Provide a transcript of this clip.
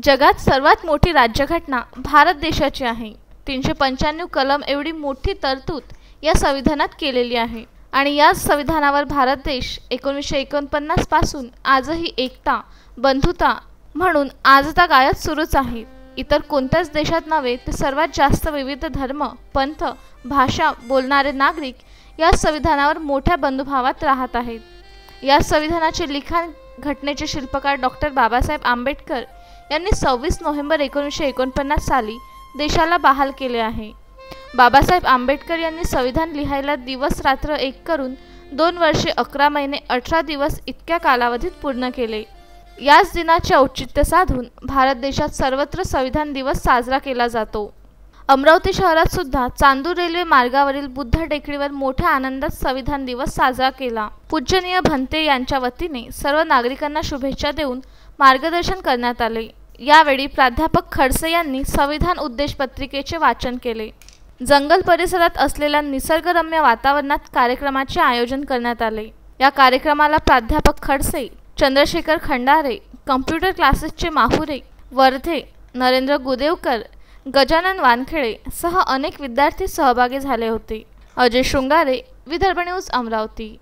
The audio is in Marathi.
जगात सर्वात मोठी राज्यघटना भारत देशाची आहे। 395 कलम एवढी मोठी तरतूद या संविधानात केलेली आहे आणि या संविधानावर भारत देश 1949 पासून आजही एकता, बंधुता म्हणून आजतागायत सुरूच आहे। इतर कोणत्याच देशात नव्हे तर सर्वात जास्त विविध धर्म, पंथ, भाषा बोलणारे नागरिक या संविधानावर मोठ्या बंधुभावात राहत आहेत। या संविधानाचे लिखाण घटनेचे शिल्पकार डॉक्टर बाबासाहेब आंबेडकर यांनी 26 नोव्हेंबर 1949 साली देशाला बहाल केले आहे। बाबासाहेब आंबेडकर यांनी संविधान लिहायला दिवस रात्र एक करून 2 वर्षे 11 महिने 18 दिवस इतक्या कालावधीत पूर्ण केले। याच दिनाचे औचित्य साधून भारत देशात सर्वत्र संविधान दिवस साजरा केला जातो। अमरावती शहरात सुद्धा चांदूर रेल्वे मार्गावरील बुद्ध टेकडीवर मोठ्या आनंदात संविधान दिवस साजरा केला। पूजनीय भंते यांच्या वतीने सर्व नागरिकांना शुभेच्छा देऊन मार्गदर्शन करण्यात आले। यावेळी प्राध्यापक खडसे यांनी संविधान उद्देश पत्रिकेचे वाचन केले। जंगल परिसरात असलेल्या निसर्गरम्य वातावरणात कार्यक्रमाचे आयोजन करण्यात आले। या कार्यक्रमाला प्राध्यापक खडसे, चंद्रशेखर खंडारे, कम्प्युटर क्लासेसचे माहुरे, वर्धे, नरेंद्र गुदेवकर, गजानन वानखेडे सह अनेक विद्यार्थी सहभागी झाले होते। अजय शृंगारे, विदर्भ न्यूज, अमरावती।